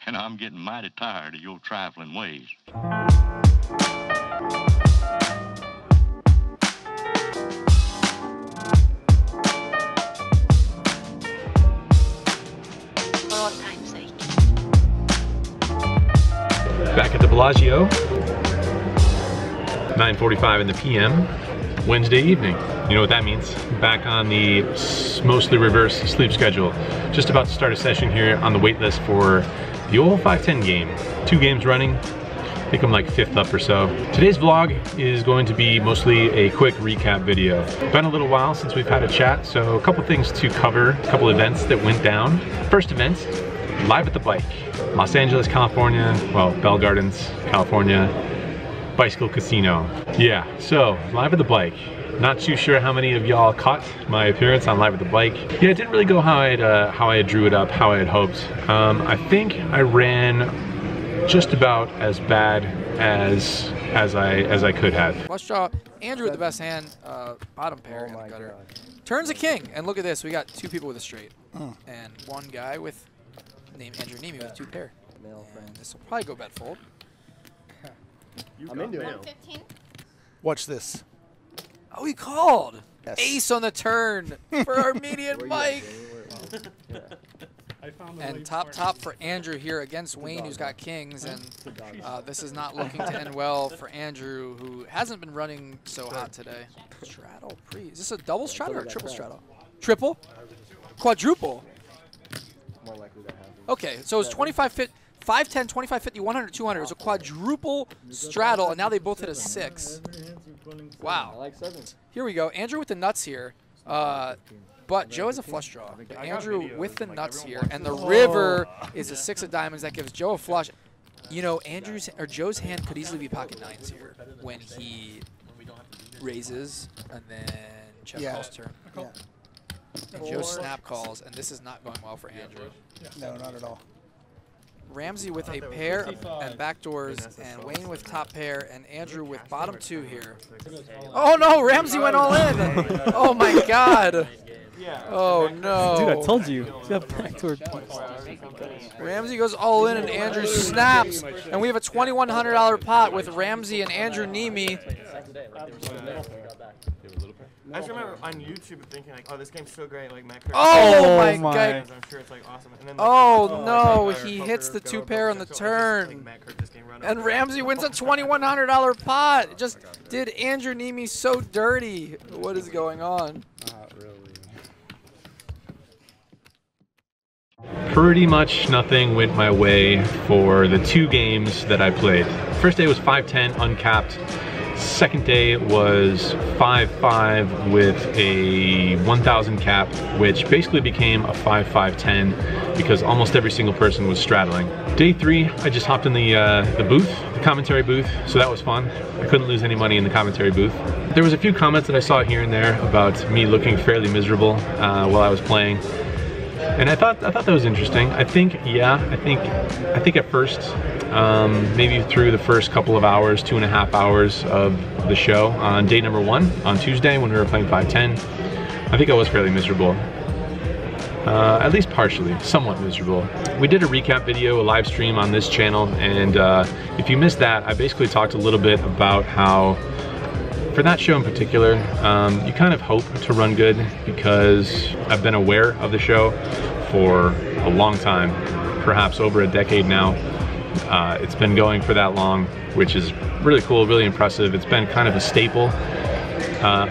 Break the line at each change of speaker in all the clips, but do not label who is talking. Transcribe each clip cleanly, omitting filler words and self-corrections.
and I'm getting mighty tired of your trifling ways.
Back at the Bellagio, 9:45 in the PM, Wednesday evening. You know what that means? Back on the mostly reverse sleep schedule. Just about to start a session here on the wait list for the old 510 game. 2 games running. I think I'm like 5th up or so. Today's vlog is going to be mostly a quick recap video. Been a little while since we've had a chat, so a couple things to cover, a couple events that went down. First event, Live at the Bike. Los Angeles, California, well, Bell Gardens, California, Bicycle Casino. Yeah, so Live at the Bike. Not too sure how many of y'all caught my appearance on Live at the Bike. Yeah, it didn't really go how I had drew it up, how I had hoped. I think I ran just about as bad as I could have.
Flush draw, Andrew with the best hand, bottom pair in the gutter. Turns a king, and look at this, we got 2 people with a straight. And 1 guy with named Andrew Neeme with 2 pair. And this will probably go bet fold.
I'm into it.
115.
Watch this.
Oh, he called!
Yes.
Ace on the turn for our median Mike! And top for Andrew here against Wayne, who's got kings, and this is not looking to end well for Andrew, who hasn't been running so hot today. Straddle pre. Is this a double straddle or a triple straddle? Triple? Quadruple? Okay, so it's 25 fit, 510, 25, 50, 100, 200. It was a quadruple straddle, and now they both hit a 6. Wow. Here we go. Andrew with the nuts here. But Joe has a flush draw. But Andrew with the nuts here, and the river is a 6 of diamonds. That gives Joe a flush. You know, Joe's hand could easily be pocket 9s here when he raises and then check calls turn.
Yeah.
And Joe snap calls, and this is not going well for Andrew.
No, not at all.
Ramsey with a pair and backdoors, and Wayne with top pair, and Andrew with bottom 2 here. Oh no, Ramsey went all in! Oh my god! Oh no.
Dude, I told you.
Ramsey goes all in and Andrew snaps. And we have a $2,100 pot with Ramsey and Andrew Neeme.
I just remember on YouTube thinking like, oh, this game's so great, like Matt.
Oh my god!
I'm sure it's like awesome. And then, like,
oh no, he hits the 2 pair on the turn. And Ramsey wins a $2,100 pot. Just did Andrew Neeme so dirty. What is going on?
Pretty much nothing went my way for the 2 games that I played. First day was 5-10 uncapped. Second day was 5-5 with a 1,000 cap, which basically became a 5-5-10 because almost every single person was straddling. Day 3, I just hopped in the booth, the commentary booth, so that was fun. I couldn't lose any money in the commentary booth. There was a few comments that I saw here and there about me looking fairly miserable while I was playing. And I thought that was interesting. I think at first, maybe through the first couple of hours, 2.5 hours of the show on day number 1 on Tuesday when we were playing 5-10, I think I was fairly miserable. At least partially, somewhat miserable. We did a recap video, a live stream on this channel, and if you missed that, I basically talked a little bit about how for that show in particular, you kind of hope to run good because I've been aware of the show for a long time, perhaps over a decade now. It's been going for that long, which is really cool, really impressive. It's been kind of a staple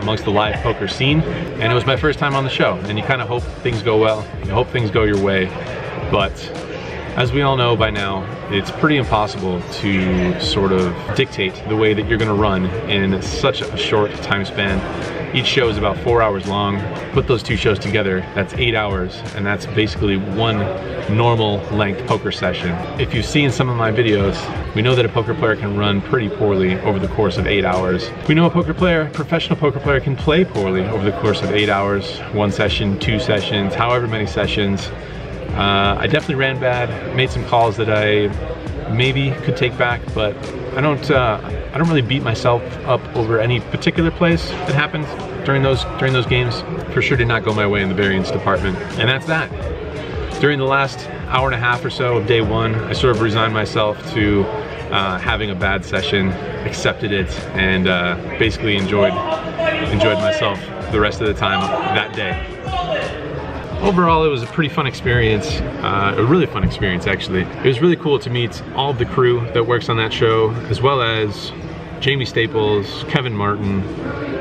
amongst the live poker scene, and it was my first time on the show, and you kind of hope things go well, you hope things go your way, but as we all know by now, it's pretty impossible to sort of dictate the way that you're gonna run in such a short time span. Each show is about 4 hours long. Put those 2 shows together, that's 8 hours, and that's basically 1 normal length poker session. If you've seen some of my videos, we know that a poker player can run pretty poorly over the course of 8 hours. We know a professional poker player can play poorly over the course of 8 hours, 1 session, 2 sessions, however many sessions. I definitely ran bad, made some calls that I maybe could take back, but I don't really beat myself up over any particular place that happened during those games. For sure did not go my way in the variance department, and that's that. During the last hour and a half or so of day one, I sort of resigned myself to having a bad session, accepted it, and basically enjoyed myself the rest of the time that day. Overall, it was a pretty fun experience, a really fun experience actually. It was really cool to meet all of the crew that works on that show, as well as Jamie Staples, Kevin Martin,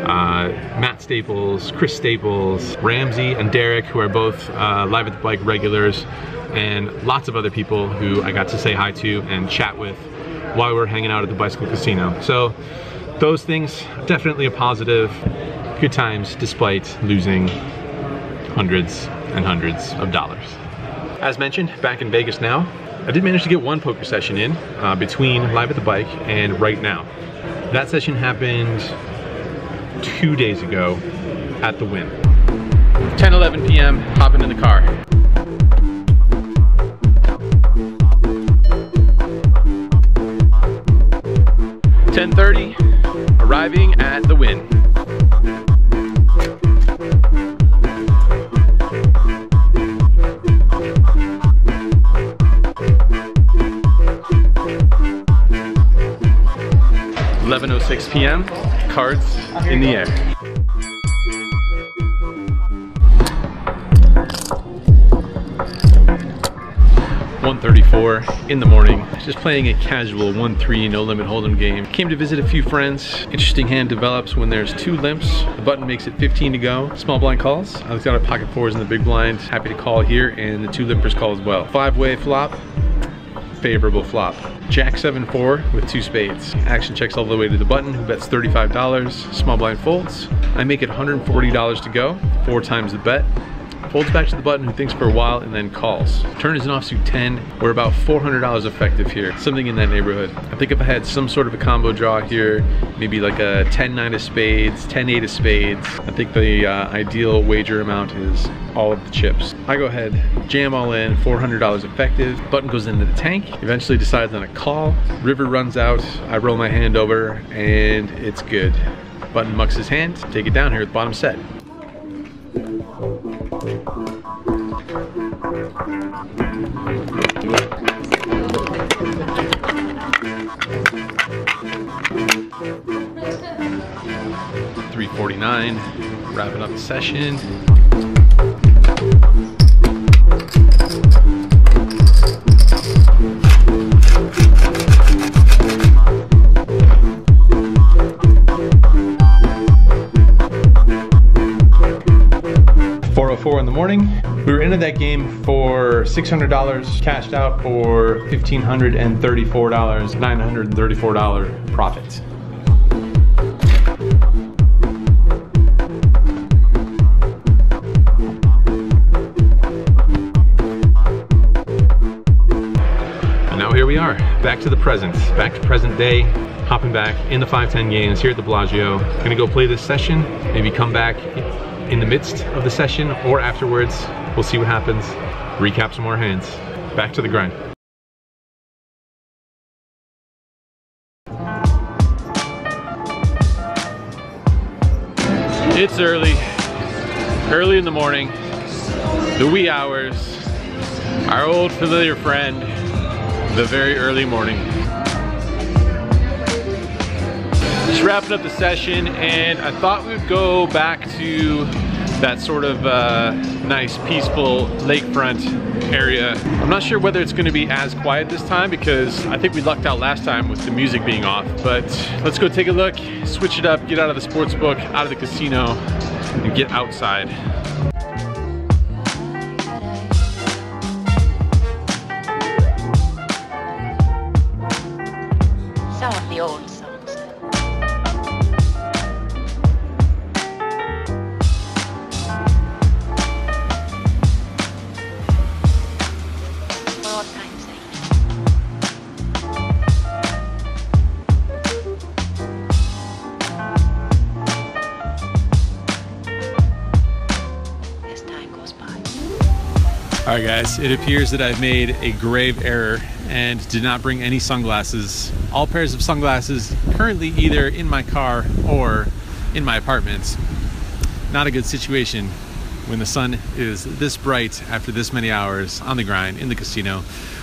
Matt Staples, Chris Staples, Ramsey and Derek, who are both Live at the Bike regulars, and lots of other people who I got to say hi to and chat with while we were hanging out at the bicycle casino. So those things, definitely a positive. Good times despite losing hundreds and hundreds of dollars. As mentioned, back in Vegas now. I did manage to get one poker session in between Live at the Bike and right now. That session happened 2 days ago at the Wynn. 10:11 p.m., hopping in the car. $10:30, arriving at the Wynn. $11:06 p.m., cards in the air. $1:34 in the morning, just playing a casual 1-3 no limit hold'em game. Came to visit a few friends. Interesting hand develops when there's 2 limps. The button makes it 15 to go. Small blind calls. I was got a pocket 4s in the big blind. Happy to call here, and the 2 limpers call as well. 5-way flop, favorable flop. Jack 7-4 with 2 spades. Action checks all the way to the button, who bets $35. Small blind folds. I make it $140 to go, 4 times the bet. Folds back to the button, who thinks for a while and then calls. Turn is an offsuit 10. We're about $400 effective here, something in that neighborhood. I think if I had some sort of a combo draw here, maybe like a 10-9 of spades, 10-8 of spades, I think the ideal wager amount is all of the chips. I go ahead, jam all in, $400 effective. Button goes into the tank, eventually decides on a call. River runs out, I roll my hand over, and it's good. Button mucks his hand, take it down here at the bottom set. $349, wrapping up the session. $4:04 in the morning. We were into that game for $600, cashed out for $1,534, $934 profit. And now here we are, back to the present, back to present day, hopping back in the 5-10 games here at the Bellagio. Gonna go play this session, maybe come back in the midst of the session or afterwards. We'll see what happens. Recap some more hands. Back to the grind. It's early in the morning, the wee hours, our old familiar friend, the very early morning. Just wrapping up the session, and I thought we would go back to that sort of nice, peaceful lakefront area. I'm not sure whether it's going to be as quiet this time because I think we lucked out last time with the music being off. But let's go take a look, switch it up, get out of the sports book, out of the casino, and get outside.
Some of the old songs.
Alright guys, it appears that I've made a grave error and did not bring any sunglasses. All pairs of sunglasses currently either in my car or in my apartment. Not a good situation. when the sun is this bright after this many hours on the grind in the casino.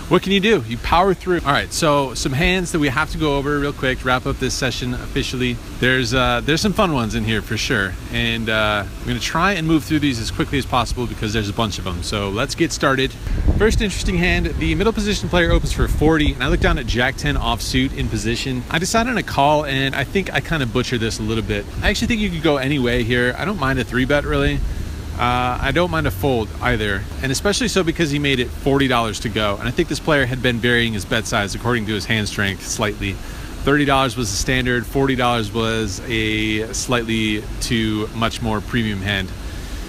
What can you do? You power through. All right, so some hands that we have to go over real quick to wrap up this session officially. There's some fun ones in here for sure, and I'm gonna try and move through these as quickly as possible because there's a bunch of them. So let's get started. First interesting hand, the middle position player opens for 40, and I look down at Jack 10 offsuit in position. I decide on a call, and I think I kind of butchered this a little bit. I actually think you could go any way here. I don't mind a 3-bet really. I don't mind a fold either, and especially so because he made it $40 to go, and I think this player had been varying his bet size according to his hand strength slightly. $30 was the standard, $40 was a slightly too much more premium hand.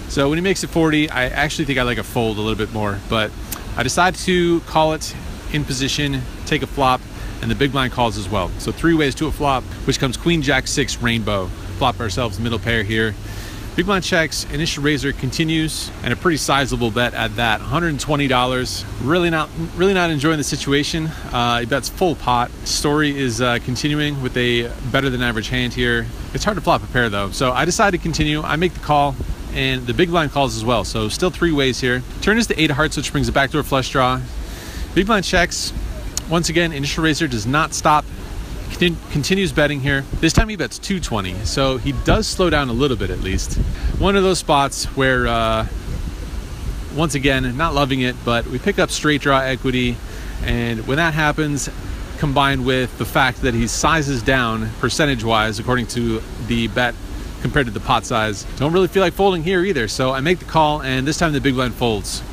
So when he makes it 40, I actually think I like a fold a little bit more, but I decide to call it in position, take a flop, and the big blind calls as well. So 3 ways to a flop, which comes Queen Jack 6 rainbow. Flop ourselves middle pair here. Big blind checks, initial raiser continues, and a pretty sizable bet at that, $120. Really not enjoying the situation. He bets full pot. Story is continuing with a better than average hand here. It's hard to flop a pair though, so I decide to continue. I make the call, and the big blind calls as well. So still 3 ways here. Turn is the 8 of hearts, which brings a backdoor flush draw. Big blind checks. Once again, initial raiser does not stop. Continues betting here. This time he bets 220, so he does slow down a little bit at least. One of those spots where, once again, not loving it, but we pick up straight draw equity, and when that happens, combined with the fact that he sizes down percentage-wise according to the bet compared to the pot size, don't really feel like folding here either, so I make the call, and this time the big blind folds.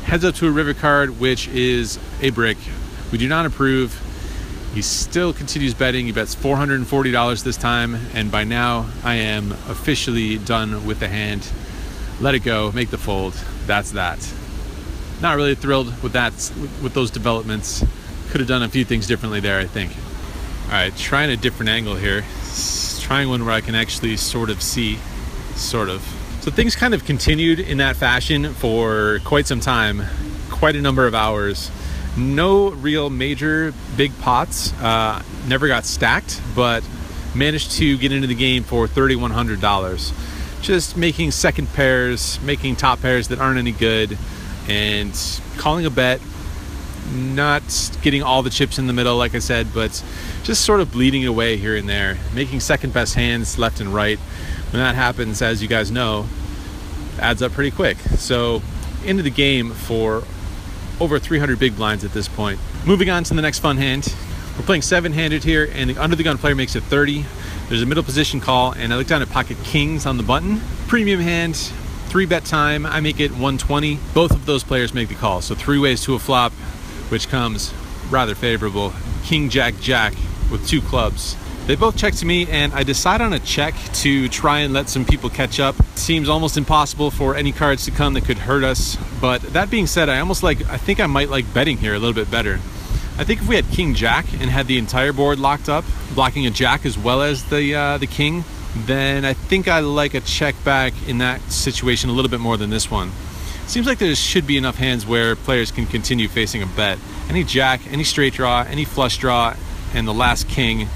Heads up to a river card, which is a brick. We do not approve. He still continues betting. He bets $440 this time, and by now I am officially done with the hand. Let it go, make the fold. That's that. Not really thrilled with that, with those developments. Could have done a few things differently there, I think. All right, trying a different angle here. Trying one where I can actually sort of see, sort of. So things kind of continued in that fashion for quite some time, quite a number of hours. No real major big pots, never got stacked, but managed to get into the game for $3,100. Just making second pairs, making top pairs that aren't any good, and calling a bet, not getting all the chips in the middle, like I said, but just sort of bleeding away here and there, making second best hands left and right. When that happens, as you guys know, adds up pretty quick. So into the game for over 300 big blinds at this point. Moving on to the next fun hand. We're playing 7-handed here, and the under the gun player makes it 30. There's a middle position call, and I look down at pocket kings on the button. Premium hand, 3-bet time. I make it 120. Both of those players make the call. So 3 ways to a flop, which comes rather favorable. King Jack Jack with 2 clubs. They both check to me, and I decide on a check to try and let some people catch up. Seems almost impossible for any cards to come that could hurt us. But that being said, I think I might like betting here a little bit better. I think if we had King Jack and had the entire board locked up, blocking a Jack as well as the King, then I think I like a check back in that situation a little bit more than this one. Seems like there should be enough hands where players can continue facing a bet. Any Jack, any straight draw, any flush draw, and the last King.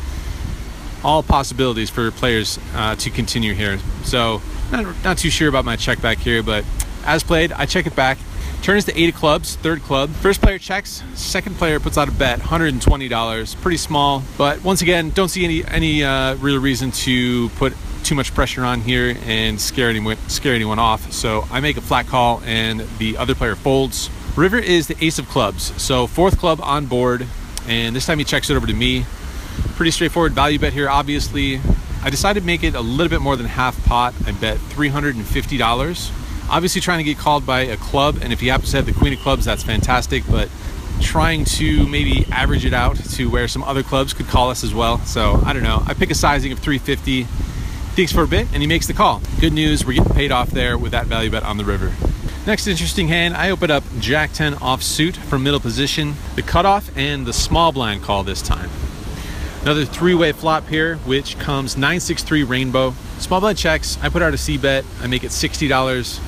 All possibilities for players to continue here. So not too sure about my check back here, but as played, I check it back. Turn is the 8 of clubs, 3rd club. First player checks, second player puts out a bet, $120. Pretty small, but once again, don't see any real reason to put too much pressure on here and scare anyone off. So I make a flat call, and the other player folds. River is the ace of clubs, so 4th club on board, and this time he checks it over to me. Pretty straightforward value bet here, obviously. I decided to make it a little bit more than half pot. I bet $350. Obviously trying to get called by a club, and if he happens to have the queen of clubs, that's fantastic, but trying to maybe average it out to where some other clubs could call us as well. So I don't know. I pick a sizing of 350, thinks for a bit, and he makes the call. Good news, we're getting paid off there with that value bet on the river. Next interesting hand, I open up Jack 10 offsuit from middle position, the cutoff, and the small blind call this time. Another 3-way flop here, which comes 9-6-3 rainbow. Small blind checks, I put out a C bet, I make it $60.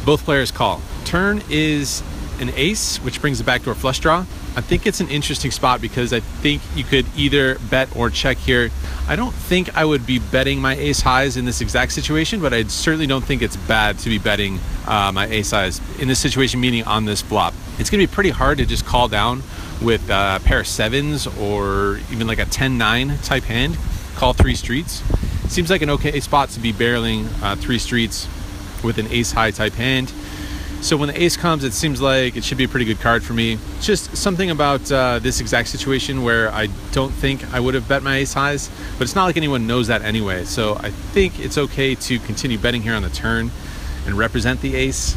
Both players call. Turn is an ace, which brings a backdoor flush draw. I think it's an interesting spot because I think you could either bet or check here. I don't think I would be betting my ace highs in this exact situation, but I certainly don't think it's bad to be betting my ace highs in this situation, meaning on this flop. It's going to be pretty hard to just call down with a pair of sevens or even like a 10-9 type hand, call 3 streets. Seems like an okay spot to be barreling 3 streets with an ace high type hand. So when the ace comes, it seems like it should be a pretty good card for me. Just something about this exact situation where I don't think I would have bet my ace highs, but it's not like anyone knows that anyway. So I think it's okay to continue betting here on the turn and represent the ace.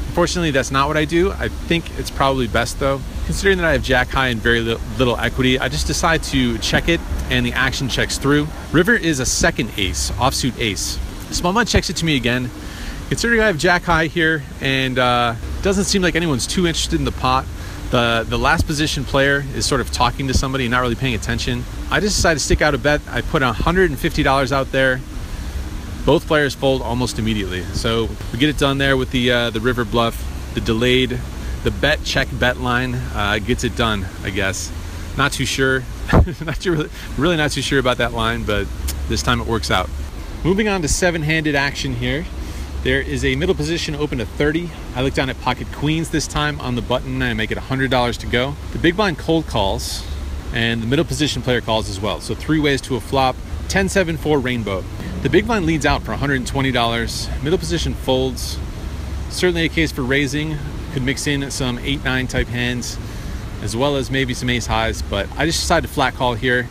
Unfortunately, that's not what I do. I think it's probably best though. Considering that I have jack high and very little equity, I just decide to check it and the action checks through. River is a second ace, offsuit ace. Small blind checks it to me again. Considering I have jack high here and doesn't seem like anyone's too interested in the pot, the last position player is sort of talking to somebody and not really paying attention. I just decided to stick out a bet. I put $150 out there. Both players fold almost immediately. So we get it done there with the river bluff, the delayed, the bet check bet line gets it done, I guess. Not too sure, really not too sure about that line, but this time it works out. Moving on to 7-handed action here. There is a middle position open to 30. I look down at pocket queens this time on the button and I make it $100 to go. The big blind cold calls and the middle position player calls as well. So 3 ways to a flop, 10-7-4 rainbow. The big blind leads out for $120. Middle position folds. Certainly a case for raising. Could mix in some 8-9 type hands as well as maybe some ace highs, but I just decided to flat call here.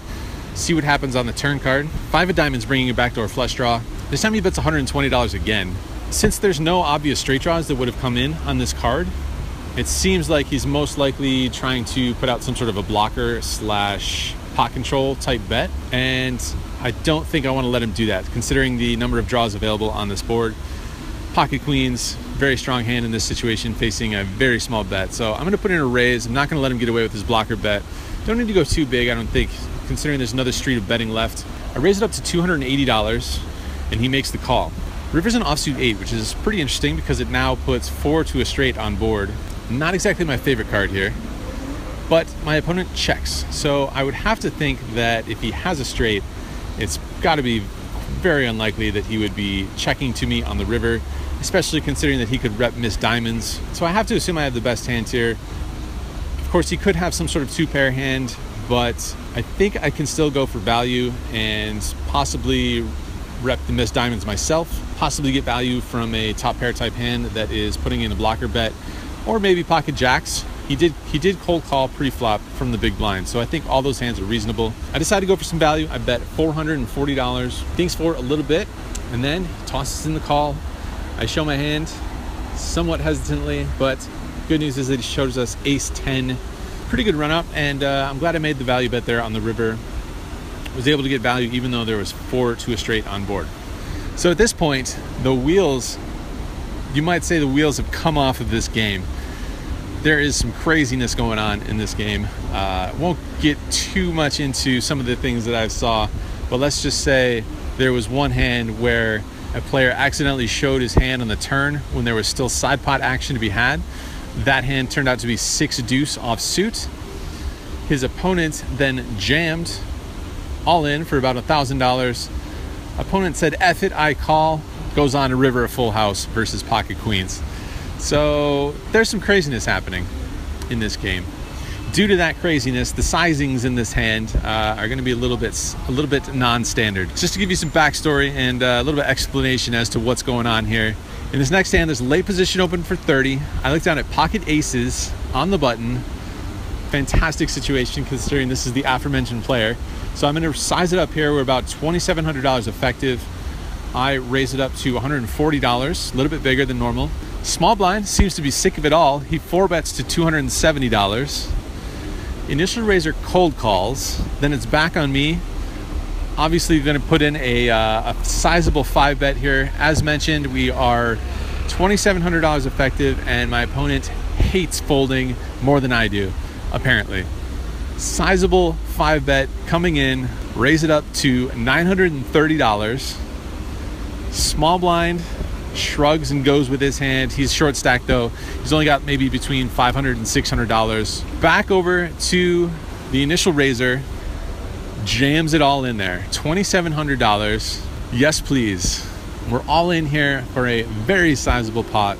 See what happens on the turn card. 5 of diamonds bringing a backdoor flush draw. This time he bets $120 again. Since there's no obvious straight draws that would have come in on this card, it seems like he's most likely trying to put out some sort of a blocker slash pot control type bet. And I don't think I want to let him do that, considering the number of draws available on this board. Pocket queens, very strong hand in this situation, facing a very small bet. So I'm going to put in a raise. I'm not going to let him get away with his blocker bet. Don't need to go too big, I don't think, considering there's another street of betting left. I raise it up to $280 and he makes the call. River's an offsuit 8, which is pretty interesting because it now puts 4 to a straight on board. Not exactly my favorite card here, but my opponent checks. So I would have to think that if he has a straight, it's got to be very unlikely that he would be checking to me on the river, especially considering that he could rep miss diamonds. So I have to assume I have the best hand here. Of course, he could have some sort of 2-pair hand, but I think I can still go for value and possibly rep the missed diamonds myself, possibly get value from a top pair type hand that is putting in a blocker bet, or maybe pocket jacks. He did cold call pre-flop from the big blind, so I think all those hands are reasonable. I decided to go for some value. I bet $440, thinks for a little bit, and then tosses in the call. I show my hand somewhat hesitantly, but good news is that he shows us ace-10. Pretty good run up, and I'm glad I made the value bet there on the river. Was able to get value even though there was 4 to a straight on board. So at this point, the wheels, you might say the wheels have come off of this game. There is some craziness going on in this game. Won't get too much into some of the things that I saw, but let's just say there was one hand where a player accidentally showed his hand on the turn when there was still side pot action to be had. That hand turned out to be 6 deuce offsuit. His opponent then jammed all in for about $1,000. Opponent said, F it, I call. Goes on to river a full house versus pocket queens. So there's some craziness happening in this game. Due to that craziness, the sizings in this hand are going to be a little bit non-standard. Just to give you some backstory and a little bit of explanation as to what's going on here. In this next hand, there's a late position open for 30. I look down at pocket aces on the button. Fantastic situation considering this is the aforementioned player. So I'm going to size it up here. We're about $2,700 effective. I raise it up to $140, a little bit bigger than normal. Small blind seems to be sick of it all. He 4-bets to $270. Initial raiser cold calls. Then it's back on me. Obviously going to put in a sizable 5-bet here. As mentioned, we are $2,700 effective, and my opponent hates folding more than I do, apparently. Sizable 5-bet coming in, raise it up to $930. Small blind shrugs and goes with his hand. He's short stacked though. He's only got maybe between $500 and $600. Back over to the initial raiser, jams it all in there. $2,700. Yes, please. We're all in here for a very sizable pot.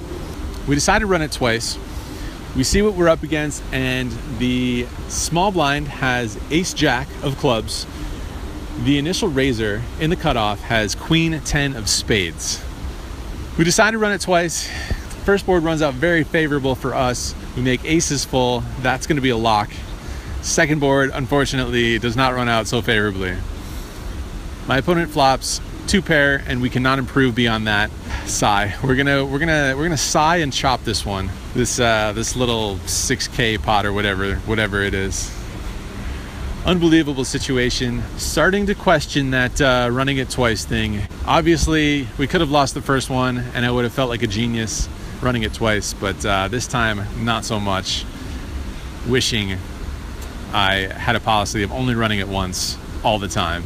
We decided to run it twice. We see what we're up against, and the small blind has ace jack of clubs. The initial raiser in the cutoff has queen 10 of spades. We decided to run it twice. First board runs out very favorable for us. We make aces full. That's going to be a lock. Second board, unfortunately, does not run out so favorably. My opponent flops 2 pair, and we cannot improve beyond that. Sigh. We're gonna sigh and chop this one. This little 6K pot or whatever it is. Unbelievable situation. Starting to question that running it twice thing. Obviously, we could have lost the first one, and I would have felt like a genius running it twice, but this time, not so much. Wishing I had a policy of only running it once all the time.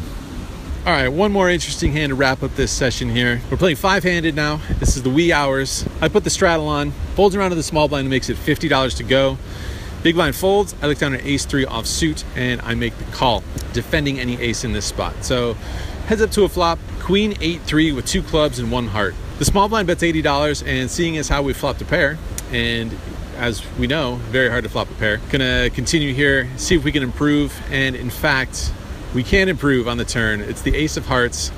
All right, one more interesting hand to wrap up this session here. We're playing 5-handed now. This is the wee hours. I put the straddle on, folds around to the small blind, and makes it $50 to go. Big blind folds, I look down at ace-3 offsuit, and I make the call, defending any ace in this spot. So heads up to a flop, queen 8-3 with 2 clubs and 1 heart. The small blind bets $80, and seeing as how we flopped a pair, and as we know, very hard to flop a pair. Gonna continue here, see if we can improve, and in fact, we can improve on the turn. It's the ace of hearts.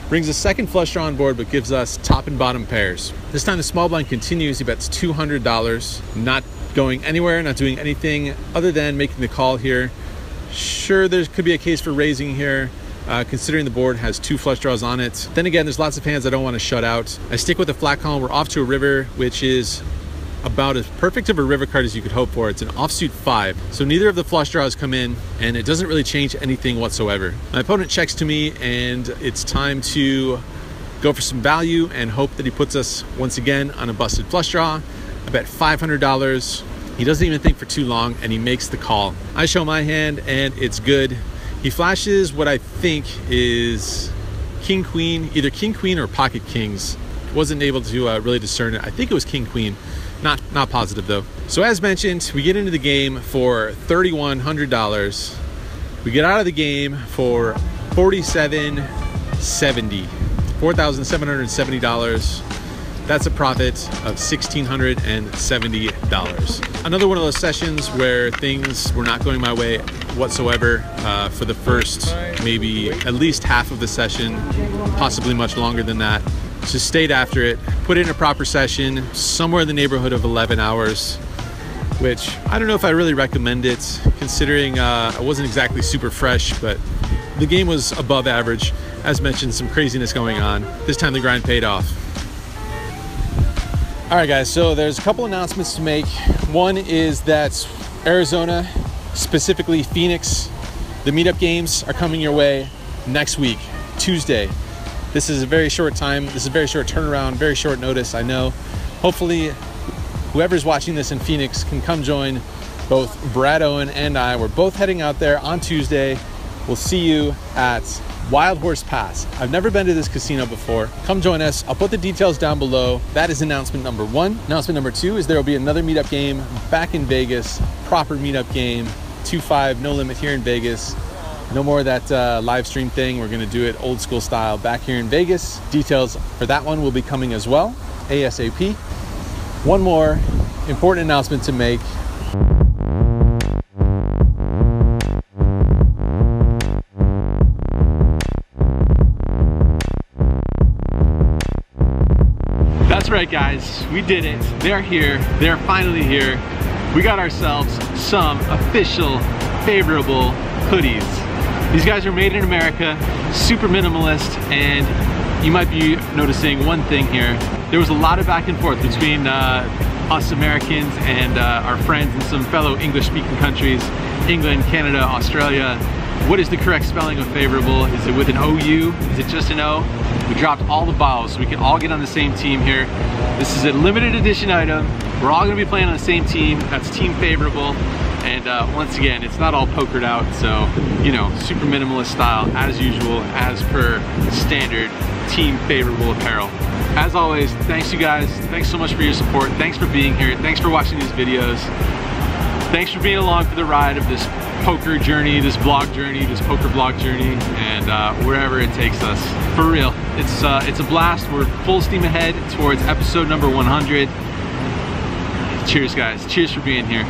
Brings a second flush draw on board, but gives us top and bottom pairs. This time the small blind continues. He bets $200, not going anywhere, not doing anything other than making the call here. Sure, there could be a case for raising here, considering the board has 2 flush draws on it. Then again, there's lots of hands I don't want to shut out. I stick with the flat call. We're off to a river, which is about as perfect of a river card as you could hope for. It's an offsuit 5, so neither of the flush draws come in, and it doesn't really change anything whatsoever. My opponent checks to me, and it's time to go for some value and hope that he puts us once again on a busted flush draw. I bet $500. He doesn't even think for too long, and he makes the call. I show my hand, and it's good. He flashes what I think is king queen, either king queen or pocket kings. Wasn't able to really discern it. I think it was king queen. Not positive though. So as mentioned, we get into the game for $3,100. We get out of the game for $4,770. $4,770. That's a profit of $1,670. Another one of those sessions where things were not going my way whatsoever for the first maybe at least half of the session, possibly much longer than that. Just stayed after it, put in a proper session, somewhere in the neighborhood of 11 hours, which I don't know if I really recommend it, considering I wasn't exactly super fresh, but the game was above average. As mentioned, some craziness going on. This time the grind paid off. All right, guys, so there's a couple announcements to make. One is that Arizona, specifically Phoenix, the meetup games are coming your way next week, Tuesday. This is a very short time. This is a very short turnaround, very short notice, I know. Hopefully, whoever's watching this in Phoenix can come join both Brad Owen and I. We're both heading out there on Tuesday. We'll see you at Wild Horse Pass. I've never been to this casino before. Come join us. I'll put the details down below. That is announcement number 1. Announcement number 2 is there will be another meetup game back in Vegas. Proper meetup game. 2-5, no limit here in Vegas. No more of that live stream thing. We're gonna do it old school style back here in Vegas. Details for that one will be coming as well, ASAP. One more important announcement to make. That's right, guys, we did it. They're here, they're finally here. We got ourselves some official favorable hoodies. These guys are made in America, super minimalist, and you might be noticing one thing here. There was a lot of back and forth between us Americans and our friends in some fellow English-speaking countries, England, Canada, Australia. What is the correct spelling of favorable? Is it with an OU? Is it just an O? We dropped all the vowels so we can all get on the same team here. This is a limited edition item. We're all gonna be playing on the same team. That's team favorable. And once again, it's not all pokered out, so, you know, super minimalist style, as usual, as per standard. team favorable apparel. As always, thanks you guys. Thanks so much for your support. Thanks for being here. Thanks for watching these videos. Thanks for being along for the ride of this poker journey, this vlog journey, this poker vlog journey, and wherever it takes us. For real, it's a blast. We're full steam ahead towards episode number 100. Cheers, guys. Cheers for being here.